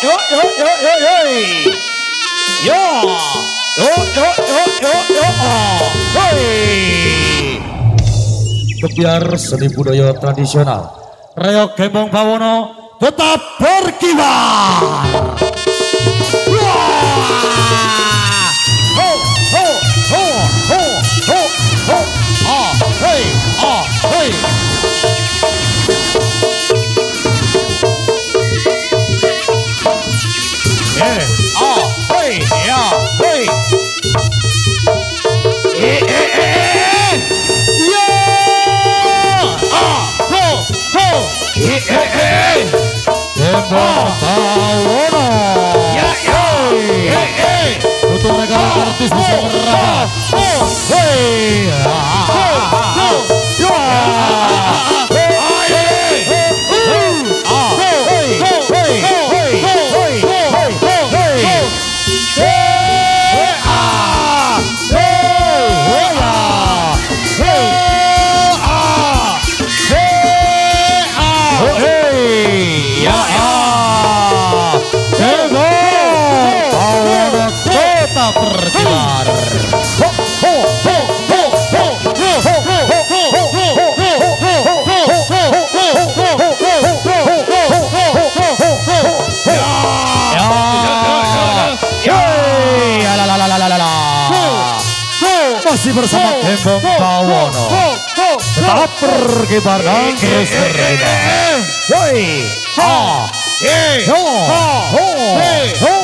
yo yo yo yo yo yo yo yo yo yo yo hoi. Kebiar seni budaya tradisional Reok Gembong Bawono tetap berkibar. Ho ho ho ho ho ho hei hei. Hei ya hei. Gembong Bawono. Ya ya. Untuk negara artis bisa meraba. Hei. Berkibar. Masih bersama Gembong Bawono tetap berkibar dan terus berkibar. Woi, ha, he, ho, ho, ho, ho, ho.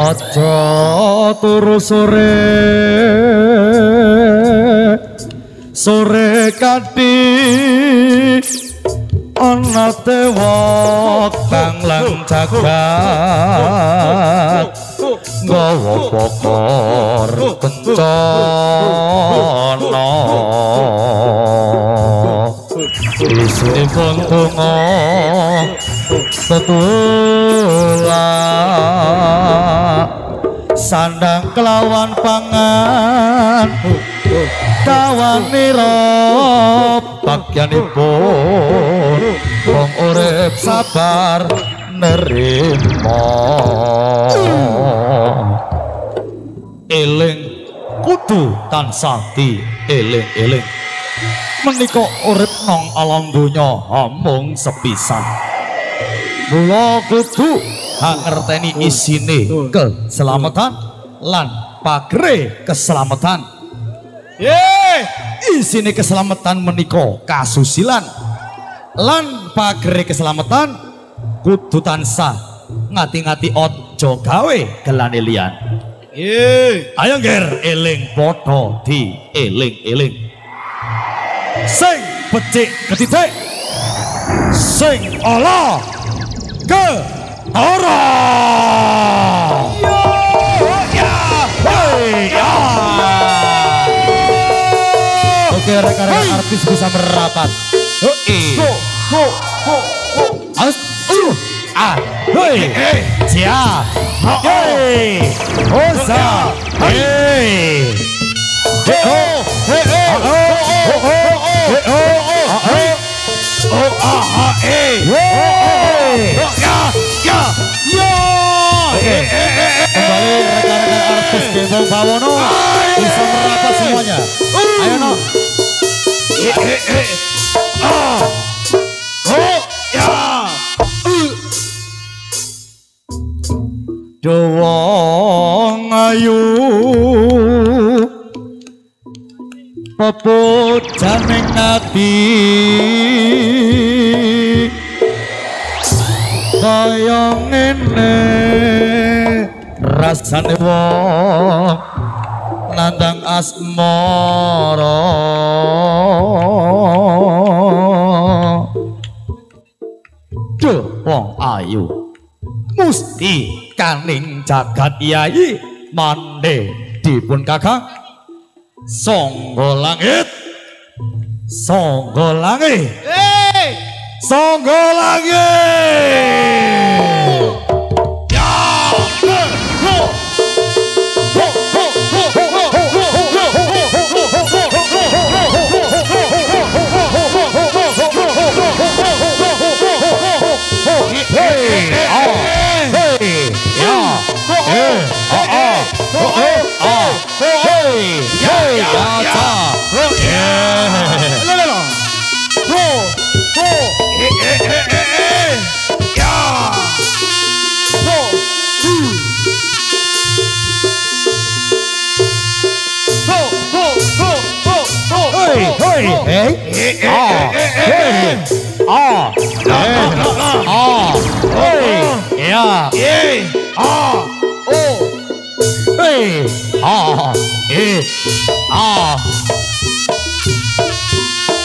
Aja turu sore kati ana tewok kang lan jagat nggawa pokor kencana isinipun donga tetulak sandang kelawan pangan kawanira bagyanipun wong urip sabar nerima eling kudu tansah dieling-eling menika urip nang alam donya mung sepisan mula kudu ngerteni isine keselamatan lan pagere keselamatan. Isine keselamatan menika kasusilan lan pagere keselamatan kudu tansah ngati-ngati aja gawe gelane liyan. Ayo ngger eling padha dieling-eling. Sing becik ketitik sing ala ke ora. Oke, rekan-rekan artis bisa merapat. Cia, Osa, kembali rekan-rekan artis Gembong Bawono bisa merapat semuanya. Ayo no. Dawang ayu pepujaning ati kaya ngene rasane wong nandang asmara duh wong ayu musti kaning jagat yai mande dipun kakang sangga langit sangga langit sangga langit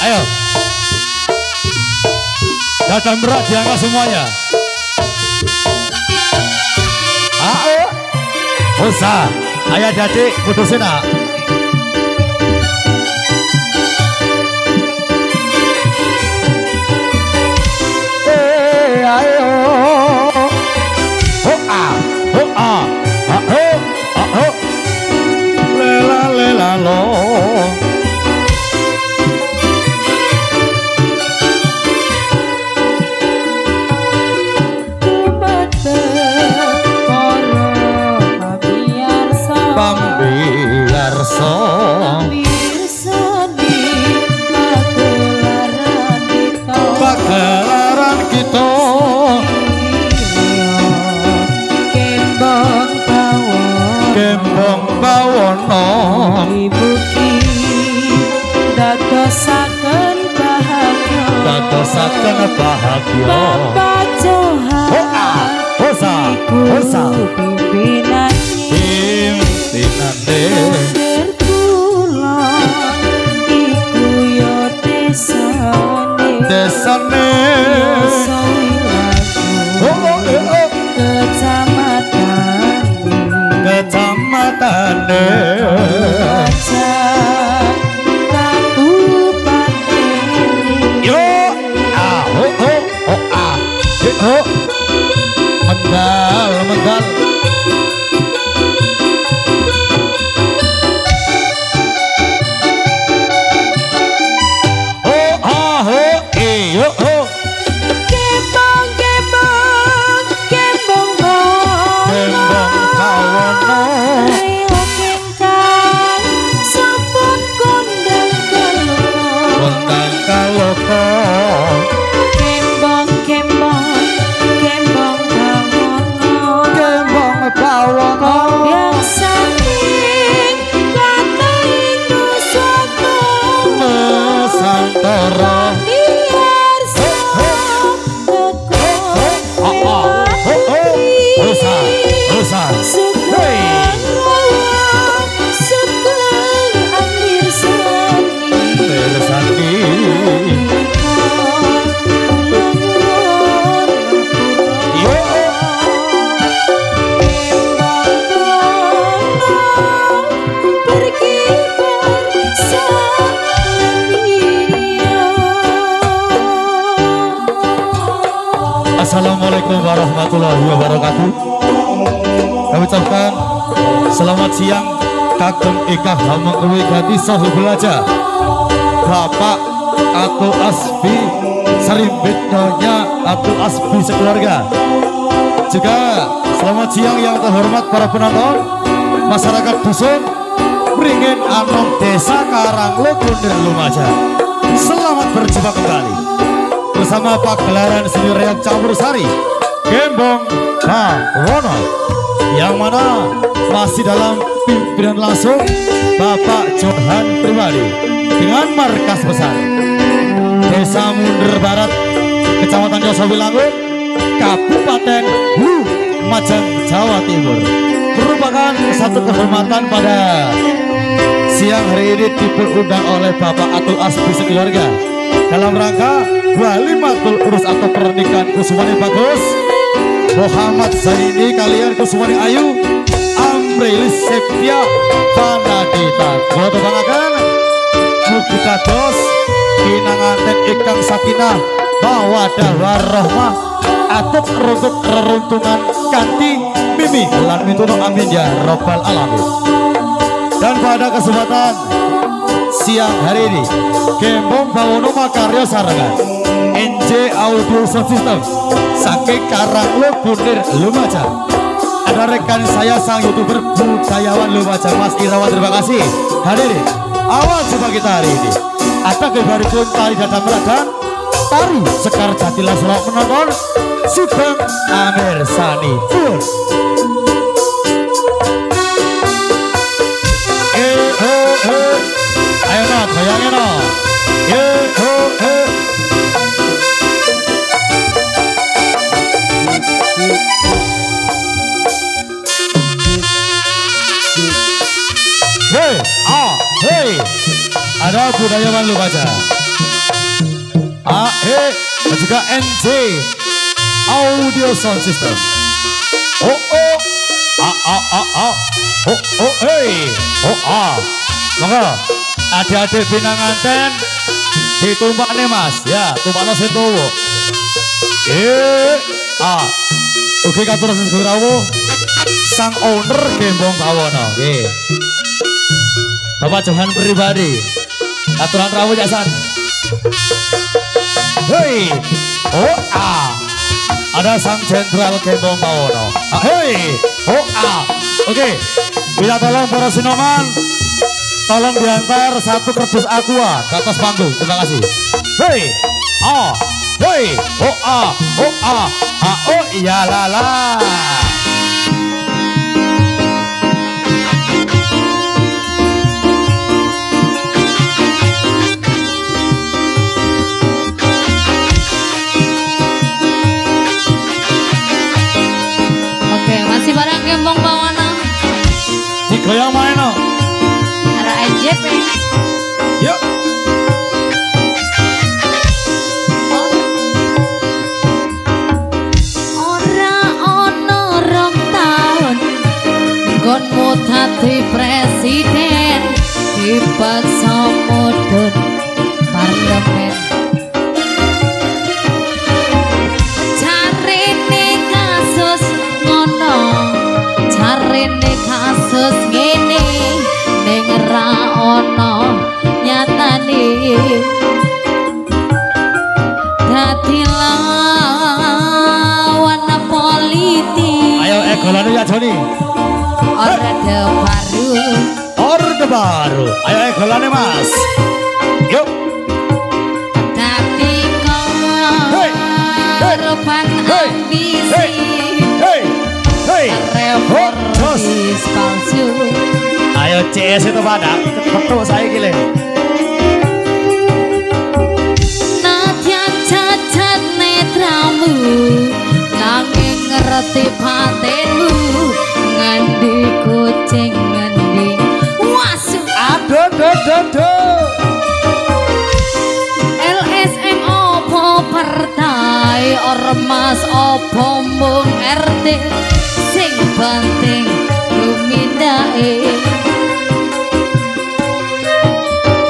ayo datang berat diangkat semuanya. Usah ayah jadi putusin nak. Ayo lela lela lo pambiarsa pagelaran kita kembang bawono ibuki dadosaken bahagia Bapak Johan hosa pimpinane terkulon iku yo desane kecamatan mental Assalamualaikum warahmatullahi wabarakatuh. Kami ucapkan selamat siang kagem ikah hameng kewi ganti sahu belajar Bapak Atu Asbi Serimbit Nyonya Atu Asbi sekeluarga. Juga selamat siang yang terhormat para penonton masyarakat dusun Beringin Anom Desa Karanglo Kunir Lumajang. Selamat berjumpa kembali bersama pagelaran seni reog campur sari Gembong Bawono yang mana masih dalam pimpinan langsung Bapak Johan pribadi dengan markas besar Desa Mundur Barat, Kecamatan Yosowilangun, Kabupaten Lumajang, Jawa Timur. merupakan satu kehormatan pada siang hari ini diundang oleh Bapak Atul Asbi sekeluarga dalam rangka walimatul urus atau pernikahan Kusumani Bagus Muhammad Zaini kalian Kusumani Ayu Amrilis Septia Panadita Goto bangakan mugi dados pinanganten ingkang sakinah mawaddah warahmah atut rukuk reruntungan kanthi mimi lan mituno amin ya robbal alamin. Dan pada kesempatan siang hari ini Gembong Bawono makarya sarengan NJ Audio Sound System saking Karanglo Bunir Lumajang. Ada rekan saya sang YouTuber budayawan Lumajang Mas Irawan, terima kasih hadirin. Awal coba kita hari ini ada kebaripun tari dada merah dan tari Sekar Jatilan Solo menonton Sugeng Amir Sani Pur. Ayo no, bayangin no. Hey, ada budayawan Lumajang. Dan juga NJ Audio Sound System. Monggo adik-adik pinanganten ditumbak nih Mas, ya tumbakno sing tuwa. Ugi katur sing rawuh sang owner Gembong Bawono. Nggih. Bapak Johan pribadi. Aturan rawuh jasan. Hei. Ada sang jenderal Gembong Bawono. Hei. Oke. Bila tolong para sinoman tolong diantar satu kerdus aqua ke atas panggung. Terima kasih. Hei. Hei. Iya lala. Gembong Bawono digoyang main no ada AJP yuk ora ono rong taun nggonmu dadi presiden dipaksa mudhun parlemen rene kasus ngene ning ra ono nyatane dadi lawan politik. Ayo golane ya Joni Orde Baru ayo golane Mas yuk dadi korban ambisi reformis palsu. Ayo CS itu pada betul saya gile. Nadyan cacat netramu nanging ngerti patenmu ngendi kucing ngendi wasu. Aduh. LSM opo partai ormas opo mung RT sing penting lumindake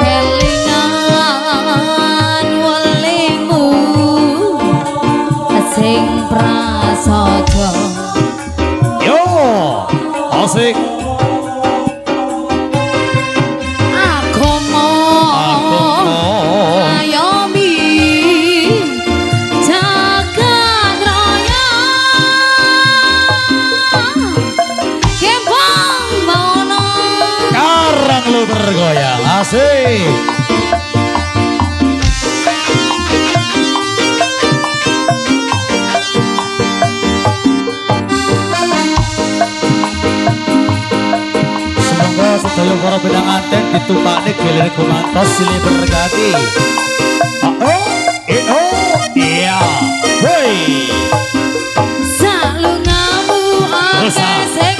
kelingan welingmu sing prasaja yo asik agomo ayomi jagat raya Gembong Bawono Karang lu bergoyang asik. Semoga sedaya para pinanganten ditumpakne gelir gumantos silih berkati. Iya. Hei. salungamu ake sing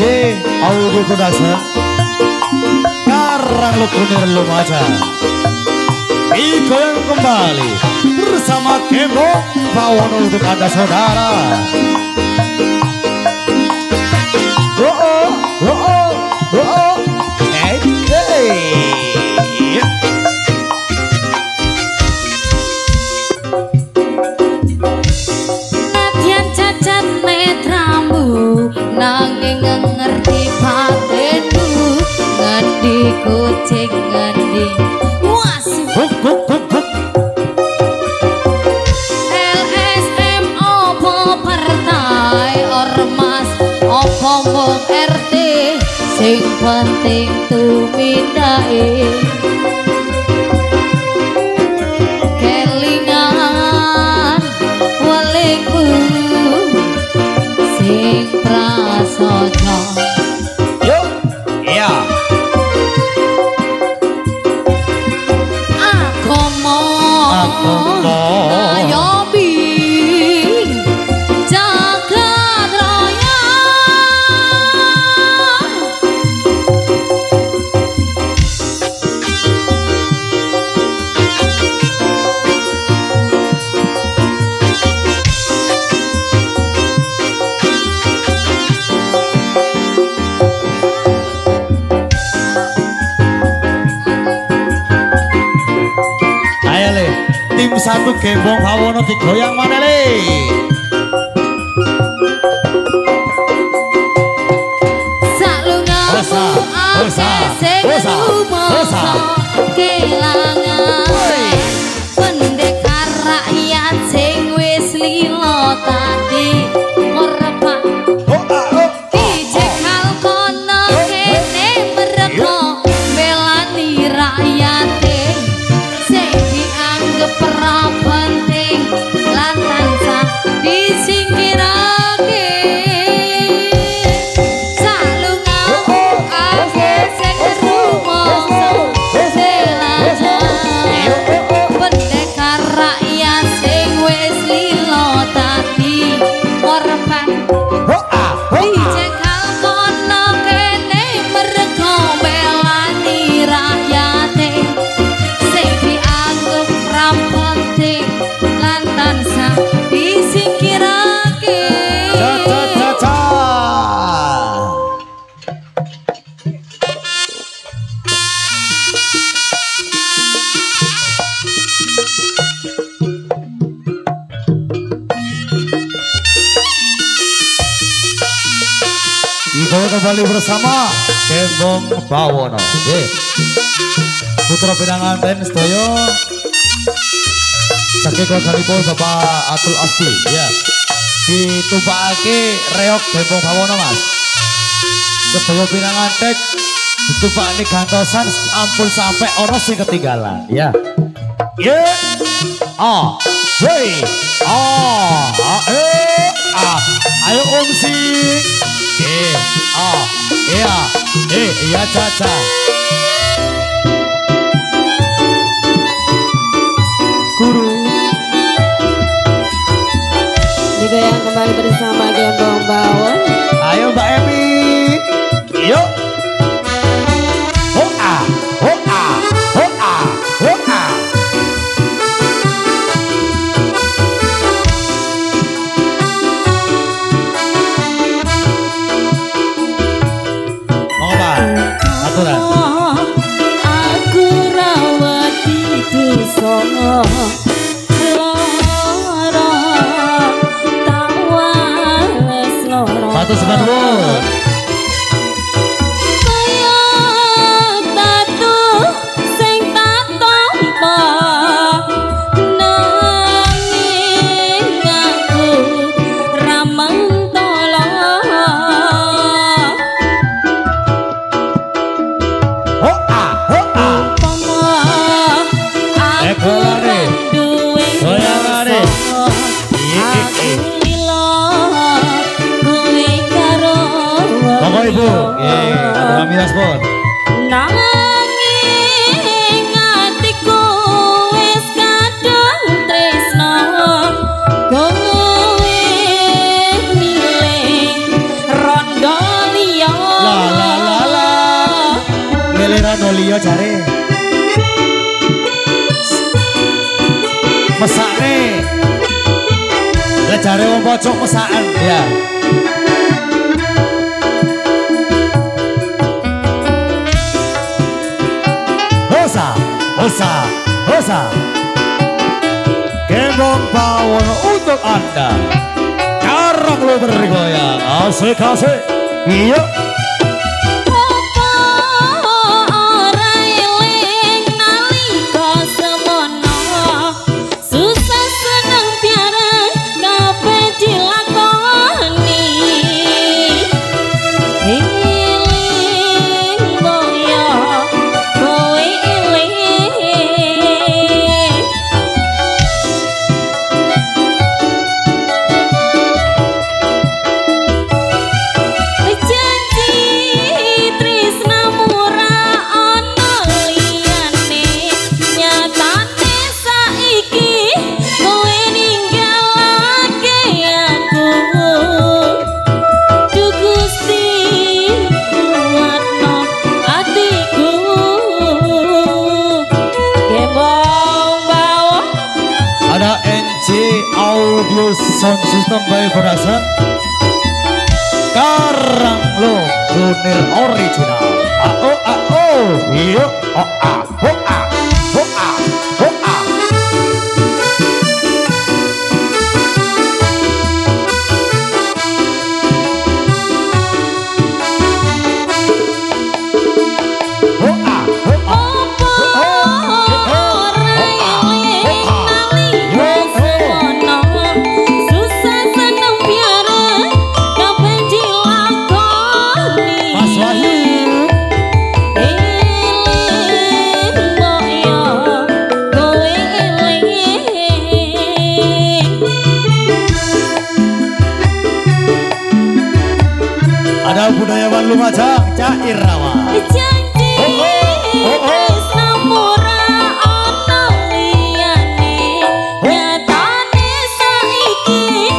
Audio Production Karang Lukunir Lumajang digoyang kembali bersama Kembong Bawono untuk Anda saudara. Nadyan cacat netramu nanging ngerti batinku ngendi kucing ngendi wasu LSM opo partai ormas opo mung RT sing penting tumindae kelingan welingku sing prasaja Yuk, iya. Agama ngayomi jagat raya Ayo le, tim satu Kembong Bawono digoyang mana le? salungamu ake sing rumoso kelangan pendekar rakyat sing wis lila tadi korban ijekal kono kene mereka melani rakyate sing dianggep ora penting lan tansah disingkirake salungamu ake sing rumoso kelangan pendekar rakyat sing wis lila tadi korban dijekal kono kene merga melani rakyate sing dianggep ra penting lan tansah disingkirake Ca-ca-ca-ca. Dibawa kembali bersama Kembong Bawono. Putra Pinanganten Sedoyo saking keluarganipun Bapak Atul Aspi ya. Ditumpakake reok Kembong Bawono Mas. Sedoyo Pinanganten ditumpakake gantosan ampun sampai ono sing ketinggalan ya. Ye. Ah. Hey. Ah. Ayo umsi. Iya. Iya Caca. Guru. Digoyang kembali bersama Kembong Bawon. Ayo Mbak Emi. Yuk. Hoa. Mau Pak? Aturan. Aku rawati dosa lara tawales lara Patu sebat dulu. kaya tatu sing tak tampa nanging aku ra mentolo Hoa. Ekolane. Goyangane. Monggo Ibu. Kami respon. Nanging atiku wis kadung tresno kowe milih rondo liya iya jare. Mesake. Lah jare wong pojok mesakan ya. Hosa, hosa, hosa. Gendong pawon untuk Anda. Karang lo bergoyang, asik-asik. Iya. Audio sound system by production Karang lo Gunir original iya ada budayawan Lumajang Cair Rawa janji tresna murah ana liyane nyatane saiki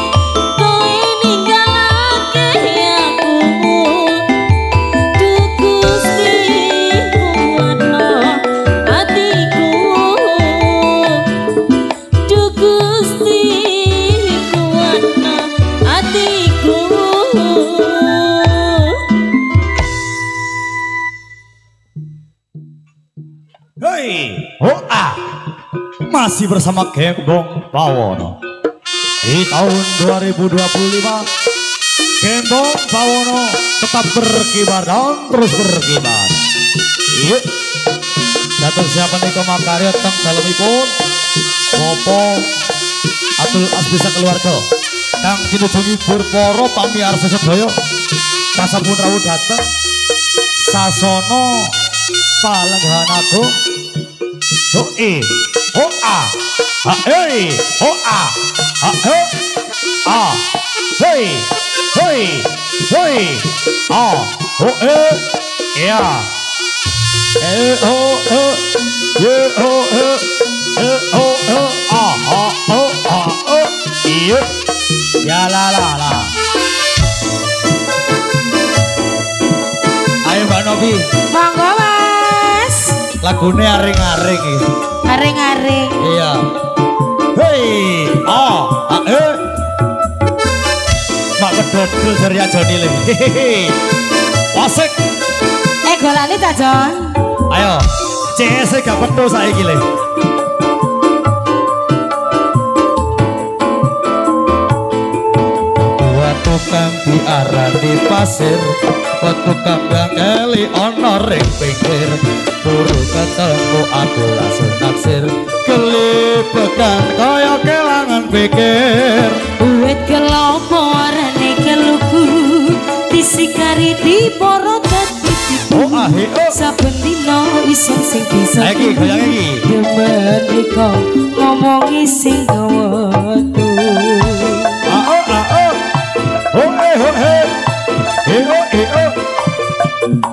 kowe ninggalake aku Duh Gusti kuwatno atiku Duh Gusti kuwatno atiku Hei, masih bersama Gembong Pawono. Di tahun 2025, Gembong Pawono tetap berkibar dan terus berkibar. Iya, datang siapa nih komakarya teng dalemipun, Popo Atul Asbisa keluarga. Kang kinujungi Burporo pamiarsa sedaya, kasapun rawuh dateng, sasono palenggahan agung. Hoi, hoa, hei, hoa, hei, ah, hei, hei, hei, ah, hoe, ya, ho, ye, ho, iya, ya la. Ayo Mbak Novi. Monggo Mas. Lagune aring-aring iki. Aring-aring. Iya. Hei, mak kedodol dari Ajoni le. Wasik. Golane ta, Jon? Ayo, CS gak pedo saiki le. Waktu kang diarani pasir, waktu kang keli ana ring pinggir. Buru ketemu aku langsung naksir, kelibekan kaya kelangan pikir. Uwit kelopo warane keluku, disikari diporo dadi tipu. Saben dina iso sing bisa. Iki goyang iki. Demenika ngomongi sing gawetu.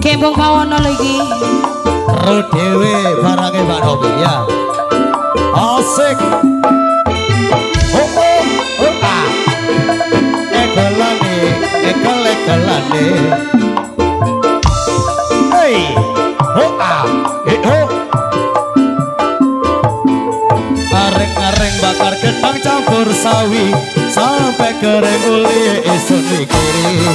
Gembong Pawono lagi. Ro dhewe barange Pak Novi ya. Asik. Ekelane. Hey, nyabur sawi sampai kering uli isun mikiri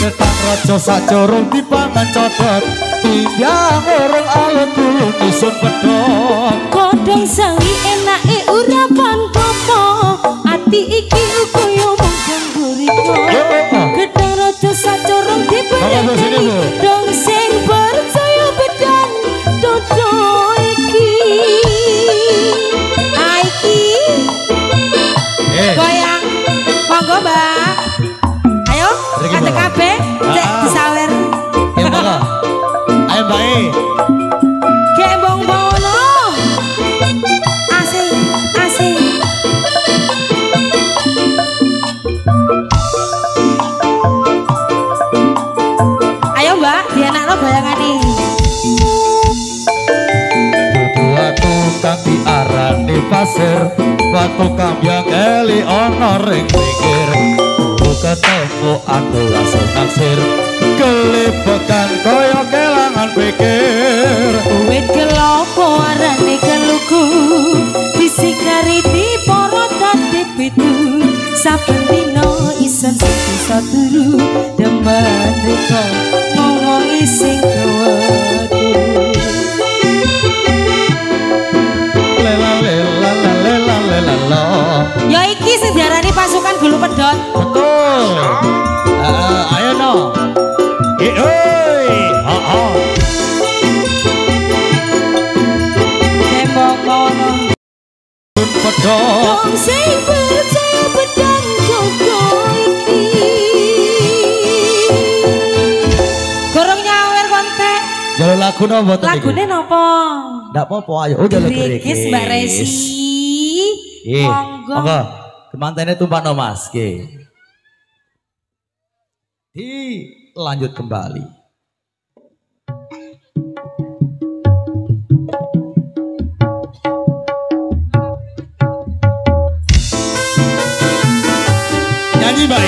ketang rojo sacorong dipangan codot timbang urung alun kulun isun pedot Kodong sawi enake urapan popo ati iki ukuyo mung guriko gedang rojo sacorong dipangan dong sing percaya bedan dodo iki aiki goyang monggo mbak ayo kate kabeh cek disawer ya monggo ayo mbak kembong bono asik asik ayo mbak dienakno bayangane watu kang diarani pasir watu kambyang eli ana ring pikir ketemu aku langsung naksir kelebekan kaya kelangan pikir wit kelopo arane keluku disikari para tatipitu saben dina isen bisa turu demen riko ngomongi sing kewetu ya iki sing diarani pasukan bulu pedot betul ayo no oi ha ha tembok ngono pedot dong sing percaya pedang jogo iki gorong nyawer kontek jalur lagu no mboten iki lagune napa ndak apa-apa ayo udah lagu Grikis Mbak Resi monggo monggo kemantene tumpakno Mas nggih lanjut kembali nyanyi Mbak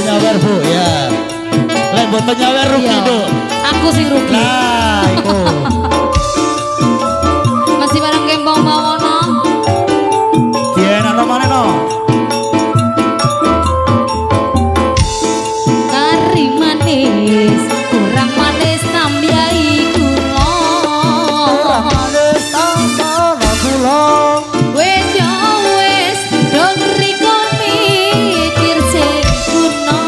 nyawer Bu ya. Lek mboten nyawer rugi Bu. Aku sing rugi. Nah, iku. Masih bareng kembang bawono. Dienakno maneno. Kari manis, kurang manis tambahi gula. Kurang manis tambah gula. Wes ya wes, dong riko mikir sing guna.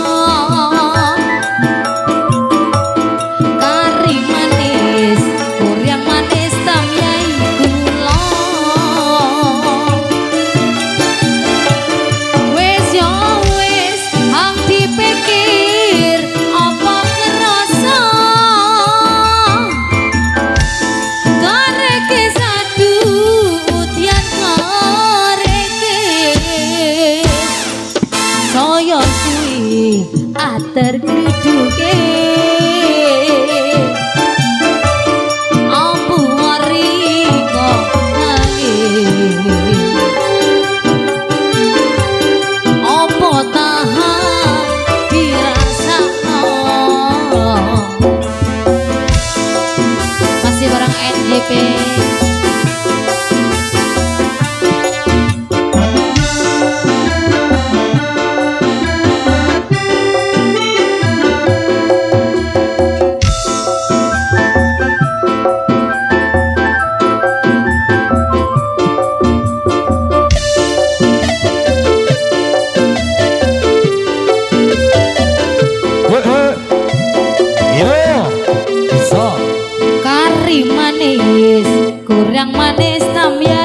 Kari manis, nari manis kurang manis tambahi